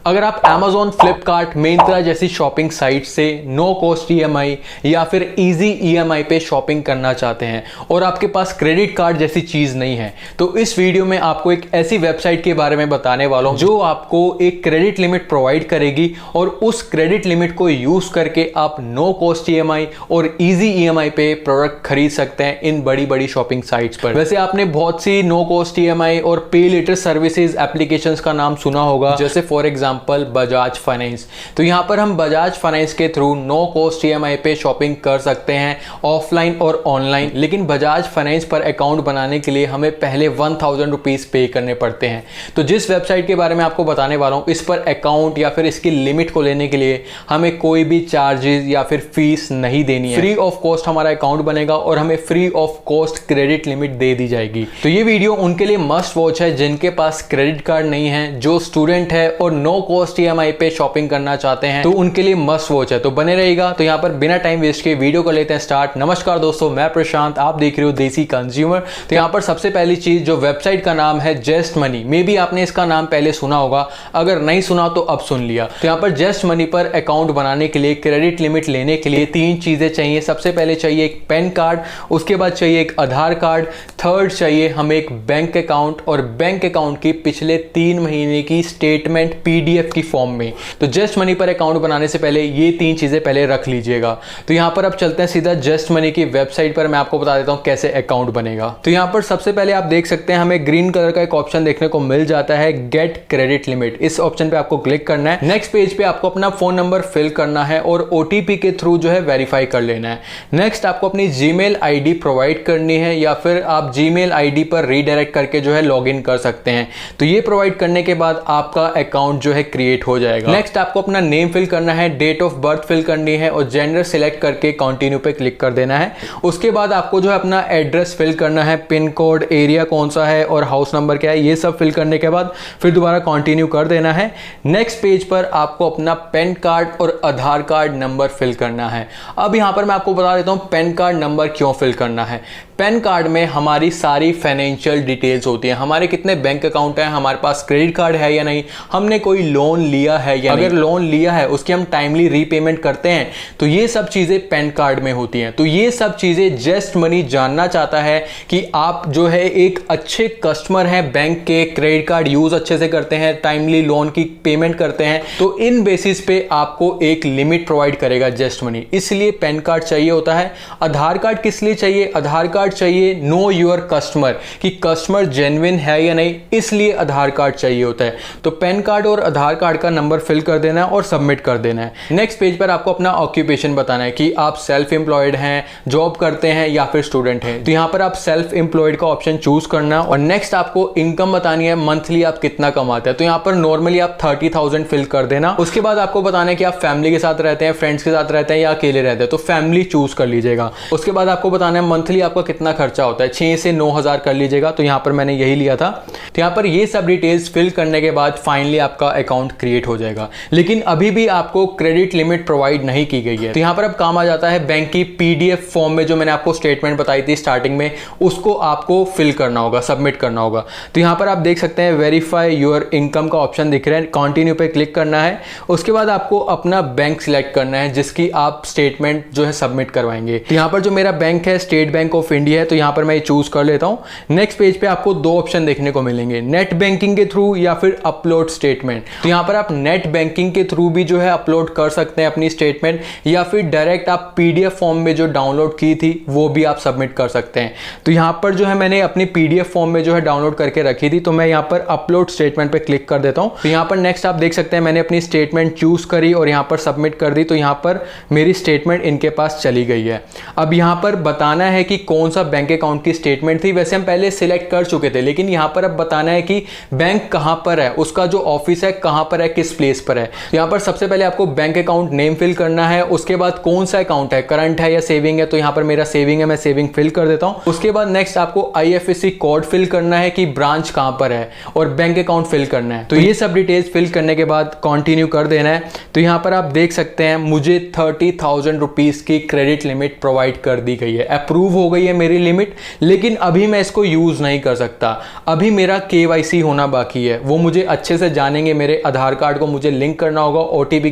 अगर आप Amazon, फ्लिपकार्ट, मिंत्रा जैसी शॉपिंग साइट से नो कॉस्ट ईएमआई या फिर इजी ईएमआई पे शॉपिंग करना चाहते हैं और आपके पास क्रेडिट कार्ड जैसी चीज नहीं है, तो इस वीडियो में आपको एक ऐसी वेबसाइट के बारे में बताने वाला हूं जो आपको एक क्रेडिट लिमिट प्रोवाइड करेगी और उस क्रेडिट लिमिट को यूज करके आप नो कॉस्ट ईएमआई और इजी ईएमआई पे प्रोडक्ट खरीद सकते हैं इन बड़ी बड़ी शॉपिंग साइट्स पर। वैसे आपने बहुत सी नो कॉस्ट ईएमआई और पे लेटर सर्विसेज एप्लीकेशंस का नाम सुना होगा, जैसे फॉर एग्जांपल बजाज फाइनेंस। तो यहां पर हम बजाज फाइनेंस के थ्रू नो कॉस्ट ईएमआई पे शॉपिंग कर सकते हैं ऑफलाइन और ऑनलाइन, लेकिन बजाज फाइनेंस पर अकाउंट बनाने के लिए हमें पहले 1000 रुपीज पे करने पड़ते हैं। तो जिस वेबसाइट के बारे में आपको बताने वाला हूं, इस पर अकाउंट या फिर इसकी लिमिट को लेने के लिए हमें कोई भी चार्जेस या फिर फीस नहीं देनी है। फ्री ऑफ कॉस्ट हमारा अकाउंट बनेगा और हमें free of cost credit limit दे दी जाएगी। तो ये वीडियो उनके लिए मस्ट वॉच है जिनके पास क्रेडिट कार्ड नहीं है, जो स्टूडेंट है और नो कॉस्ट ईएमआई पे शॉपिंग करना चाहते हैं, तो उनके लिए मस्ट वॉच है। तो बने रहेगा। तो यहाँ पर बिना टाइम वेस्ट के वीडियो को लेते हैं स्टार्ट। नमस्कार दोस्तों, मैं प्रशांत, आप देख रहे हो देसी कंज्यूमर। तो यहाँ पर सबसे पहली चीज, जो वेबसाइट का नाम है जस्ट मनी। मे बी आपने इसका नाम पहले सुना होगा, अगर नहीं सुना तो अब सुन लिया। तो यहाँ पर जस्ट मनी पर अकाउंट बनाने के लिए, क्रेडिट लिमिट लेने के लिए 3 चीजें चाहिए। सबसे पहले चाहिए एक पैन कार्ड, उसके बाद चाहिए एक आधार कार्ड, थर्ड चाहिए हमें एक बैंक अकाउंट और बैंक अकाउंट की पिछले 3 महीने की स्टेटमेंट पीडीएफ की फॉर्म में। तो जस्ट मनी पर अकाउंट बनाने से पहले ये 3 चीजें पहले रख लीजिएगा। तो यहां पर अब चलते हैं सीधा जस्ट मनी की वेबसाइट पर। मैं आपको बता देता हूं कैसे अकाउंट बनेगा। तो यहां पर सबसे पहले आप देख सकते हैं हमें ग्रीन कलर का एक ऑप्शन देखने को मिल जाता है, गेट क्रेडिट लिमिट। इस ऑप्शन पे आपको क्लिक करना है। नेक्स्ट पेज पे आपको अपना फोन नंबर फिल करना है और ओटीपी के थ्रू जो है वेरीफाई कर लेना है। नेक्स्ट आपको अपनी जीमेल आईडी प्रोवाइड करनी है या फिर आप जीमेल आईडी पर रीडायरेक्ट करके जो है लॉगिन कर सकते हैं। तो ये प्रोवाइड करने के बाद आपका अकाउंट जो है क्रिएट हो जाएगा। नेक्स्ट आपको अपना नेम फिल करना है, डेट ऑफ बर्थ फिल करनी है और जेंडर सिलेक्ट करके कंटिन्यू पे क्लिक कर देना है। उसके बाद आपको जो है अपना एड्रेस फिल करना है, पिन कोड, एरिया कौन सा है और हाउस नंबर क्या है, ये सब फिल करने के बाद फिर दोबारा कंटिन्यू कर देना है। नेक्स्ट पेज पर आपको अपना पैन कार्ड और आधार कार्ड नंबर फिल करना है। अब यहां पर मैं आपको बता देता हूं पैन कार्ड नंबर क्यों फिल करना है। पैन कार्ड में हमारी सारी फाइनेंशियल डिटेल्स होती हैं, हमारे कितने बैंक अकाउंट है, हमारे पास क्रेडिट कार्ड है या नहीं, हमने कोई लोन लिया है या अगर लोन लिया है उसकी हम टाइमली रीपेमेंट करते हैं, तो ये सब चीजें पैन कार्ड में होती हैं। तो ये सब चीजें जस्ट मनी जानना चाहता है कि आप जो है एक अच्छे कस्टमर हैं बैंक के, क्रेडिट कार्ड यूज अच्छे से करते हैं, टाइमली लोन की पेमेंट करते हैं, तो इन बेसिस पे आपको एक लिमिट प्रोवाइड करेगा जस्ट मनी। इसलिए पैन कार्ड चाहिए होता है। आधार कार्ड किस लिए चाहिए? आधार कार्ड चाहिए नो योर कस्टमर, कि कस्टमर जेन्युइन है या नहीं, इसलिए आधार कार्ड चाहिए होता है। तो पैन कार्ड और आधार कार्ड का नंबर फिल कर देना है और सबमिट कर देना है। नेक्स्ट पेज पर आपको अपना ऑक्यूपेशन बताना है कि आप सेल्फ एम्प्लॉयड हैं, जॉब करते हैं या फिर स्टूडेंट हैं। तो यहां पर आप सेल्फ एम्प्लॉयड का ऑप्शन चूज करना और नेक्स्ट आपको इनकम बतानी है, मंथली आप कितना कमाते हैं। तो यहां पर नॉर्मली आप 30,000 फिल कर देना। उसके बाद आपको बताना है कि आप फैमिली के साथ रहते हैं, फ्रेंड्स के साथ रहते हैं या अकेले रहते हैं, तो फैमिली चूज कर लीजिएगा। उसके बाद आपको बताना है मंथली आपका कितना खर्चा होता है, 6 से 9,000 कर लीजिएगा। तो यहां पर मैंने यही लिया था। तो यहां पर ये सब डिटेल्स फिल करने के बाद फाइनली आपका अकाउंट क्रिएट हो जाएगा। लेकिन अभी भी आपको क्रेडिट लिमिट प्रोवाइड नहीं की गई है। तो यहां पर अब काम आ जाता है बैंक की पीडीएफ फॉर्म में, जो मैंने आपको स्टेटमेंट बताई थी स्टार्टिंग में, उसको आपको फिल करना होगा, सबमिट करना होगा। तो यहां पर आप देख सकते हैं वेरीफाई योर इनकम का ऑप्शन दिख रहा है, कंटिन्यू पे क्लिक करना है। उसके बाद आपको अपना बैंक सिलेक्ट करना है जिसकी आप स्टेटमेंट जो है सबमिट करवाएंगे। तो यहां पर जो मेरा बैंक है स्टेट बैंक ऑफ इंडिया है, तो यहां पर मैं चूज कर लेता हूं। नेक्स्ट पेज पे आपको 2 ऑप्शन देखने को मिलेंगे, नेट बैंकिंग के थ्रू या फिर अपलोड स्टेटमेंट। तो यहां पर आप नेट बैंकिंग के थ्रू भी जो है अपलोड कर सकते हैं अपनी स्टेटमेंट, या फिर डायरेक्ट आप पीडीएफ फॉर्म में जो डाउनलोड की थी वो भी आप सबमिट कर सकते हैं। तो यहां पर जो है मैंने अपनी पीडीएफ फॉर्म में जो है डाउनलोड करके रखी थी, तो मैं यहां पर अपलोड स्टेटमेंट पे क्लिक कर देता हूं। तो यहां पर नेक्स्ट आप देख सकते हैं मैंने अपनी स्टेटमेंट चूज करी और यहां पर सबमिट कर दी। तो यहां पर मेरी स्टेटमेंट इनके पास चली गई है। अब यहां पर बताना है कि कौन सा बैंक अकाउंट की स्टेटमेंट थी। वैसे हम पहले सिलेक्ट कर चुके थे, लेकिन यहां पर अब बताना है कि बैंक कहां पर है, उसका जो ऑफिस है कहां पर है, किस प्लेस पर है। तो यहां पर सबसे पहले आपको बैंक अकाउंट नेम फिल करना है। उसके बाद कौन सा अकाउंट है, करंट है या सेविंग है, तो यहां पर मेरा सेविंग है, मैं सेविंग फिल कर देता हूं। उसके बाद नेक्स्ट आपको आईएफएससी कोड फिल करना है कि ब्रांच कहां पर है और बैंक अकाउंट फिल करना है। तो ये सब डिटेल्स फिल करने के बाद कंटिन्यू कर देना है। तो यहां पर आप देख सकते हैं मुझे 30,000 रुपीज की क्रेडिट लिमिट प्रोवाइड कर दी गई है, अप्रूव हो गई है मेरी लिमिट, लेकिन अभी मैं इसको यूज़ नहीं कर सकता। अभी मेरा KYC होना बाकी है, वो मुझे अच्छे से जानेंगे। मेरे आधार कार्ड को मुझे लिंक करना होगा OTP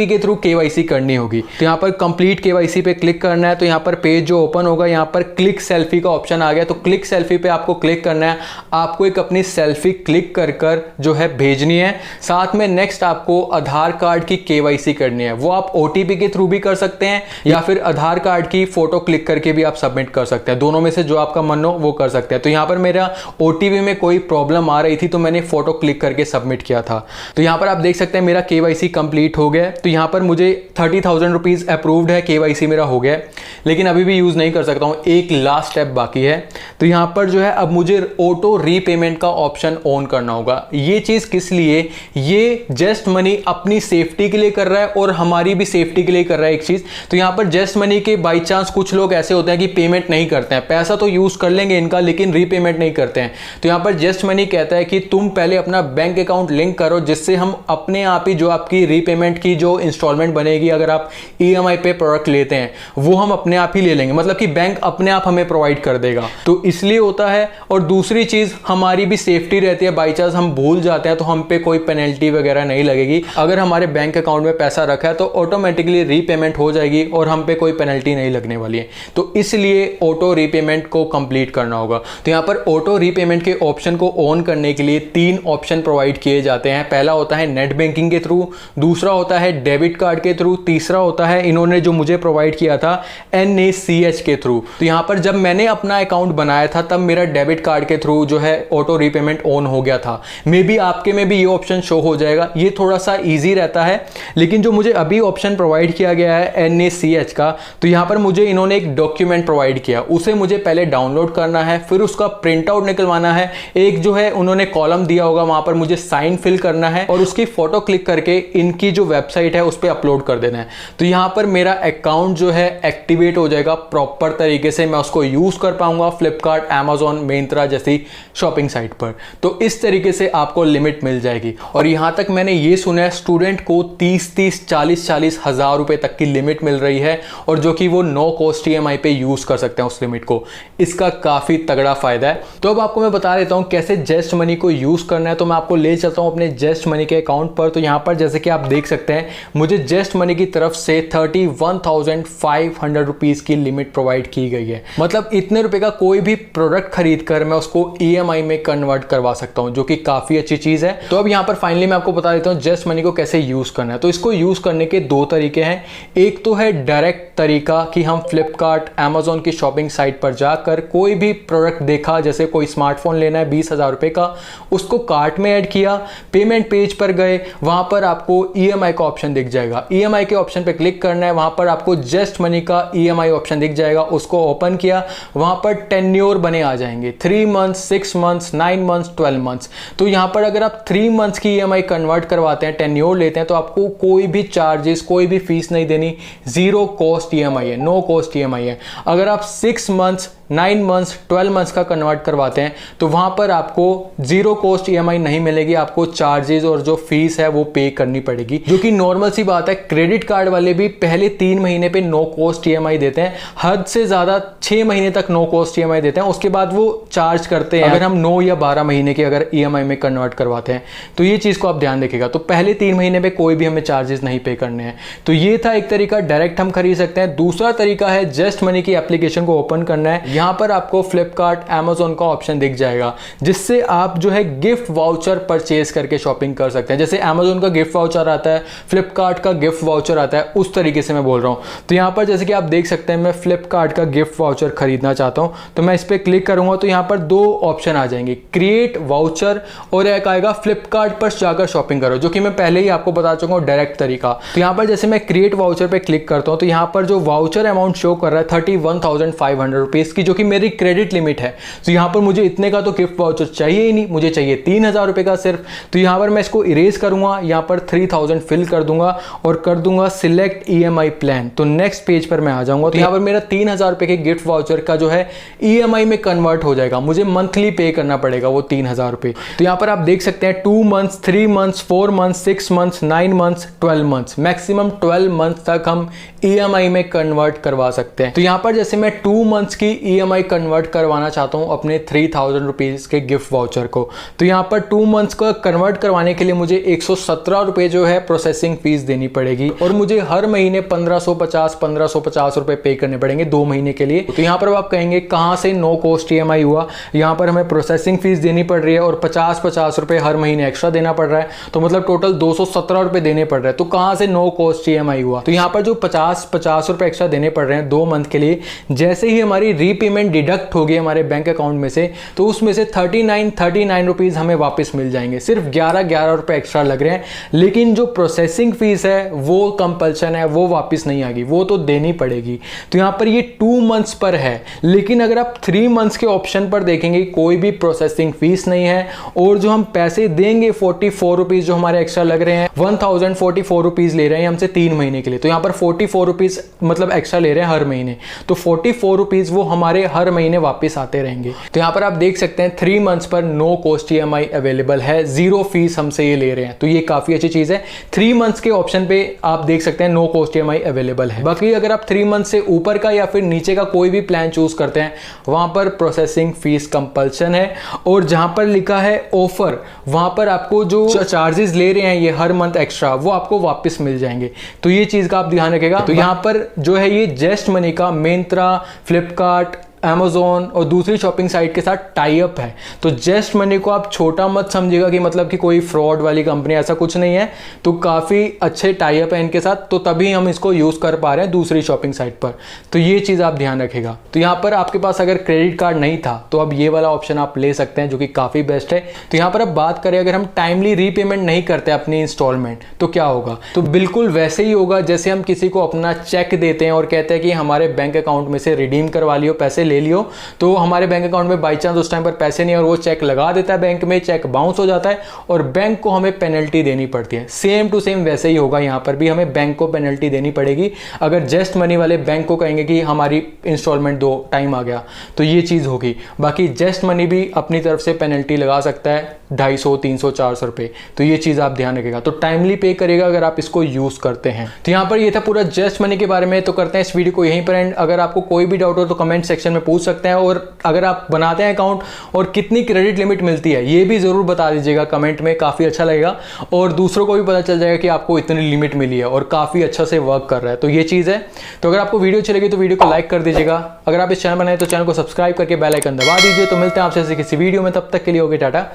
के थ्रू KYC करनी होगी। तो यहाँ पर कंप्लीट KYC पे क्लिक करना है। तो यहाँ पर पेज जो ओपन होगा, यहाँ पर क्लिक सेल्फी का ऑप्शन आ गया। तो क्लिक सेल्फी पे आपको क्लिक करना है। आपको एक अपनी सेल्फी क्लिक कर जो है भेजनी है। साथ में नेक्स्ट आपको आधार कार्ड की KYC करनी है। वो आप OTP के थ्रू भी कर सकते हैं या फिर आधार कार्ड की फोटो क्लिक करके भी आप सबमिट कर सकते हैं। दोनों में से जो आपका मन हो वो कर सकते हैं। तो यहाँ पर मेरा OTP में कोई प्रॉब्लम आ रही थी तो मैंने फोटो क्लिक करके सबमिट किया था। तो यहाँ पर आप देख सकते हैं मेरा KYC कंप्लीट हो गया। तो यहाँ पर मुझे 30,000 रुपीज अप्रूव्ड है, KYC मेरा हो गया, लेकिन अभी भी यूज नहीं कर सकता हूँ। एक लास्ट स्टेप बाकी है। तो यहाँ पर जो है अब मुझे ऑटो रीपेमेंट का ऑप्शन ऑन करना होगा। ये चीज किस लिए? ये जस्ट मनी अपनी सेफ्टी के लिए कर रहा है और हमारी भी सेफ्टी के लिए कर रहा है एक चीज। तो यहाँ पर जस्ट मनी के बाई चांस कुछ लोग ऐसे होते हैं कि पेमेंट नहीं करते हैं, पैसा तो यूज कर लेंगे इनका लेकिन रीपेमेंट नहीं करते हैं। तो यहाँ पर जस्ट मनी कहता है कि तुम पहले अपना बैंक अकाउंट लिंक करो, जिससे हम अपने आप ही जो आपकी रीपेमेंट की जो इंस्टॉलमेंट बनेगी, अगर आप EMI पे प्रोडक्ट लेते हैं, वो हम अपने आप ही ले लेंगे। मतलब कि बैंक अपने आप हमें प्रोवाइड कर देगा। तो इसलिए होता है। और दूसरी चीज हमारी भी सेफ्टी रहती है, बाई चांस हम भूल जाते हैं तो हम पे कोई पेनल्टी वगैरह नहीं लगेगी। अगर हमारे बैंक अकाउंट में पैसा रखा है तो ऑटोमेटिकली रीपेमेंट हो जाएगी और हम पे कोई पेनल्टी नहीं लगने वाली है। तो इसलिए ऑटो रीपेमेंट को कंप्लीट करना होगा। तो यहाँ पर ऑटो रीपेमेंट के ऑप्शन को ऑन करने के लिए 3 ऑप्शन प्रोवाइड किए जाते हैं। पहला होता है नेट बैंकिंग के थ्रू, दूसरा होता है डेबिट कार्ड के थ्रू, तीसरा होता है इन्होंने जो मुझे प्रोवाइड किया था NACH के थ्रू। तो यहाँ पर जब मैंने अपना अकाउंट बनाया था तब मेरा डेबिट कार्ड के थ्रू जो है ऑटो रीपेमेंट ऑन हो गया था। मे बी आपके में भी ये ऑप्शन शो हो जाएगा। ये थोड़ा सा इजी रहता है, लेकिन जो मुझे अभी ऑप्शन प्रोवाइड किया गया है NACH का, तो यहाँ पर मुझे इन्होंने एक डॉक्यूमेंट प्रोवाइड किया। उसे मुझे पहले डाउनलोड करना है, फिर उसका प्रिंट आउट निकलवाना है। एक जो है उन्होंने कॉलम दिया होगा, वहां पर मुझे साइन फिल करना है और उसकी फोटो क्लिक करके इनकी जो वेबसाइट है उस पर अपलोड कर देना है। तो यहाँ पर मेरा अकाउंट जो है एक्टिवेट हो जाएगा प्रॉपर तरीके से। मैं उसको यूज कर पाऊंगा फ्लिपकार्ट, अमेजॉन, मिंत्रा जैसी शॉपिंग साइट पर। तो इस तरीके से आपको लिमिट मिल जाएगी। और यहां तक मैंने ये सुना है स्टूडेंट को 30-30, 40-40 हजार रुपए तक की लिमिट मिल रही है, और जो कि वो नो कॉस्ट EMI पे यूज कर सकते हैं उस लिमिट को। इसका काफी तगड़ा फायदा है। तो अब आपको मैं बता देता हूं कैसे जस्ट मनी को यूज करना है। तो मैं आपको ले चलता हूं अपने जस्ट मनी के अकाउंट पर। तो यहां पर जैसे कि आप देख सकते हैं मुझे जस्ट मनी की तरफ से 31,500 रुपीज की लिमिट प्रोवाइड की गई है। मतलब इतने रुपए का कोई भी प्रोडक्ट खरीद कर मैं उसको EMI में कन्वर्ट करवा सकता हूं, जो कि काफी अच्छी चीज है। तो अब यहां पर फाइनली मैं आपको बता देता हूं जस्ट मनी को कैसे यूज करना है। तो इसको यूज करने के 2 तरीके हैं। एक तो है डायरेक्ट तरीका कि हम फ्लिपकार्ट, अमेजॉन की शॉपिंग साइट पर जाकर कोई भी प्रोडक्ट देखा, जैसे कोई स्मार्टफोन लेना है 20,000 रुपए का, उसको कार्ट में ऐड किया, पेमेंट पेज पर गए, वहां पर आपको EMI का ऑप्शन दिख जाएगा। EMI के ऑप्शन पर क्लिक करना है, वहां पर आपको जस्ट मनी का EMI ऑप्शन दिख जाएगा। उसको ओपन किया, वहां पर टेन्योर बने आ जाएंगे, 3 मंथ्स, 6 मंथ्स, 9 मंथ्स, 12 मंथ्स। तो यहां पर अगर आप 3 मंथ्स की EMI कन्वर्ट करवाते हैं, टेन्योर लेते हैं, तो आपको कोई भी चार्जेस, कोई भी फीस नहीं देनी। 0 कॉस्ट EMI है, नो कॉस्ट EMI है। अगर आप 6 मंथ्स, 9 मंथ्स, 12 मंथ्स का कन्वर्ट करवाते हैं तो वहां पर आपको 0 कॉस्ट EMI नहीं मिलेगी, आपको चार्जेस और जो फीस है वो पे करनी पड़ेगी, जो कि नॉर्मल सी बात है। क्रेडिट कार्ड वाले भी पहले 3 महीने पे नो कॉस्ट EMI देते हैं, हद से ज्यादा 6 महीने तक नो कॉस्ट EMI देते हैं, उसके बाद वो चार्ज करते हैं अगर हम 9 या 12 महीने के अगर EMI में कन्वर्ट करवाते हैं। तो ये चीज को आप ध्यान रखिएगा। तो पहले 3 महीने पे कोई भी हमें चार्जेस नहीं पे करने हैं। तो ये था एक तरीका, डायरेक्ट हम खरीद सकते हैं। दूसरा तरीका है जस्ट मनी की एप्लीकेशन को ओपन करना है। यहां पर आपको फ्लिपकार्ट, अमेजॉन का ऑप्शन दिख जाएगा, जिससे आप जो है गिफ्ट वाउचर परचेज करके शॉपिंग कर सकते हैं। जैसे अमेजॉन का गिफ्ट वाउचर आता है, फ्लिपकार्ट का गिफ्ट वाउचर आता है, उस तरीके से मैं बोल रहा हूं। तो यहां पर जैसे कि आप देख सकते हैं मैं फ्लिपकार्ट का गिफ्ट वाउचर खरीदना चाहता हूं, तो मैं इस पर क्लिक करूंगा तो यहां पर 2 ऑप्शन आ जाएंगे, क्रिएट वाउचर और एक आएगा फ्लिपकार्ट पर जाकर शॉपिंग करो, जो कि मैं पहले ही आपको बता चुका हूं डायरेक्ट तरीका। तो यहां पर जैसे मैं क्रिएट वाउचर पे क्लिक करता हूं तो यहां पर जो वाउचर अमाउंट शो कर रहा है 31,500 रुपीज की जो कि मेरी क्रेडिट लिमिट है। तो यहाँ पर मुझे इतने का तो गिफ्ट वाउचर चाहिए ही नहीं, मुझे चाहिए 3000 रुपये का सिर्फ। तो यहाँ पर मैं इसको इरेज करूँगा, यहाँ पर 3000 फिल कर दूंगा और कर दूंगा सिलेक्ट EMI प्लान। तो नेक्स्ट पेज पर मैं आ जाऊँगा। तो यहाँ पर मेरा 3000 रुपये के गिफ्ट वाउचर का जो है EMI में कन्वर्ट हो जाएगा, मुझे मंथली पे करना पड़ेगा वो 3000 रुपये। तो यहाँ पर आप देख सकते हैं 2 months, 3 months, 4 months, 6 months, 9 months, 12 months, maximum 12 months तक हम EMI में कन्वर्ट करवा सकते हैं। तो यहाँ पर जैसे मैं 2 मंथ्स की EMI कन्वर्ट करवाना चाहता हूँ अपने 3000 रुपीज़ के गिफ्ट वाउचर को, तो यहाँ पर 2 मंथ्स को कन्वर्ट करवाने के लिए मुझे 117 रुपये जो है प्रोसेसिंग फीस देनी पड़ेगी और मुझे हर महीने 1550 रुपये पे करने पड़ेंगे 2 महीने के लिए। तो यहाँ पर आप कहेंगे कहाँ से नो कॉस्ट EMI हुआ, यहाँ पर हमें प्रोसेसिंग फीस देनी पड़ रही है और 50 रुपये हर महीने एक्स्ट्रा देना पड़ रहा है, तो मतलब टोटल 217 रुपये देने पड़ रहे हैं। तो कहाँ से नो कॉस्ट EMI हुआ? तो यहाँ पर जो 50 रुपये एक्स्ट्रा देने पड़ रहे हैं 2 मंथ के लिए, जैसे ही हमारी रीपेमेंट डिडक्ट होगी हमारे बैंक अकाउंट में से, तो उसमें से 39 रुपीज़ हमें वापस मिल जाएंगे। सिर्फ 11 रुपये एक्स्ट्रा लग रहे हैं, लेकिन जो प्रोसेसिंग फीस है वो कंपल्सन है, वो वापस नहीं आएगी, वो तो देनी पड़ेगी। तो यहाँ पर ये 2 मंथ्स पर है, लेकिन अगर आप 3 मंथ्स के ऑप्शन पर देखेंगे कोई भी प्रोसेसिंग फीस नहीं है और जो हम पैसे देंगे 44 रुपीज़ जो हमारे एक्स्ट्रा लग रहे हैं, 1044 रुपीज़ ले रहे हैं हमसे 3 महीने के लिए। तो यहाँ पर 44 रुपीज़ मतलब एक्स्ट्रा ले रहे हैं हर महीने, तो 44 रुपीज़ वो हमारे हर महीने वापस आते रहेंगे। तो यहाँ पर आप देख सकते हैं 3 मंथ्स पर नो कॉस्ट EMI अवेलेबल है, 0 फीस हमसे ये ले रहे हैं, तो ये काफ़ी अच्छी चीज़ है। 3 मंथ्स के ऑप्शन पे आप देख सकते हैं नो कॉस्ट EMI अवेलेबल है। बाकी अगर आप 3 मंथ से ऊपर का या फिर नीचे का कोई भी प्लान चूज करते हैं, वहां पर प्रोसेसिंग फीस कंपल्सन है और जहां पर लिखा है ऑफर, वहां पर आपको जो चार्जेस ले रहे हैं ये हर मंथ एक्स्ट्रा, वो आपको वापस मिल जाएंगे। तो ये चीज का आप ध्यान रखिएगा। तो यहां पर जो है ये जस्ट मनी का मिंत्रा, फ्लिपकार्ट, Amazon और दूसरी शॉपिंग साइट के साथ टाई अप है। तो जस्ट मनी को आप छोटा मत समझिएगा कि मतलब कि कोई फ्रॉड वाली कंपनी, ऐसा कुछ नहीं है। तो काफ़ी अच्छे टाई अप है इनके साथ, तो तभी हम इसको यूज़ कर पा रहे हैं दूसरी शॉपिंग साइट पर। तो ये चीज़ आप ध्यान रखिएगा। तो यहाँ पर आपके पास अगर क्रेडिट कार्ड नहीं था तो अब ये वाला ऑप्शन आप ले सकते हैं, जो कि काफ़ी बेस्ट है। तो यहाँ पर अब बात करें, अगर हम टाइमली रीपेमेंट नहीं करते अपनी इंस्टॉलमेंट तो क्या होगा? तो बिल्कुल वैसे ही होगा जैसे हम किसी को अपना चेक देते हैं और कहते हैं कि हमारे बैंक अकाउंट में से रिडीम करवा लियो, पैसे ले लियो। तो हमारे बैंक अकाउंट में बाई चांस उस टाइम पर पैसे नहीं और वो चेक लगा देता है बैंक में, चेक बाउंस हो जाता है और बैंक को हमें पेनल्टी देनी पड़ती है। सेम टू सेम वैसे ही होगा, यहाँ पर भी हमें बैंक को पेनल्टी देनी पड़ेगी अगर जस्ट मनी वाले बैंक को कहेंगे कि हमारी इंस्टॉलमेंट दो, टाइम आ गया, तो ये चीज़ होगी। बाकी जस्ट मनी भी अपनी तरफ से पेनल्टी लगा सकता है 250, 300, 400 रुपये। तो ये चीज़ आप ध्यान रखिएगा। तो टाइमली पे करेगा अगर आप इसको यूज़ करते हैं। तो यहाँ पर ये था पूरा जस्ट मनी के बारे में। तो करते हैं इस वीडियो को यहीं पर एंड। अगर आपको कोई भी डाउट हो तो कमेंट सेक्शन में पूछ सकते हैं, और अगर आप बनाते हैं अकाउंट और कितनी क्रेडिट लिमिट मिलती है ये भी ज़रूर बता दीजिएगा कमेंट में, काफ़ी अच्छा लगेगा और दूसरों को भी पता चल जाएगा कि आपको इतनी लिमिट मिली है और काफ़ी अच्छा से वर्क कर रहा है। तो ये चीज़ है। तो अगर आपको वीडियो अच्छी लगी तो वीडियो को लाइक कर दीजिएगा। अगर आप इस चैनल बनाए तो चैनल को सब्सक्राइब करके बेल आइकन दबा दीजिए। तो मिलते हैं आपसे किसी वीडियो में, तब तक के लिए ओके, टाटा,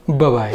बाय बाय।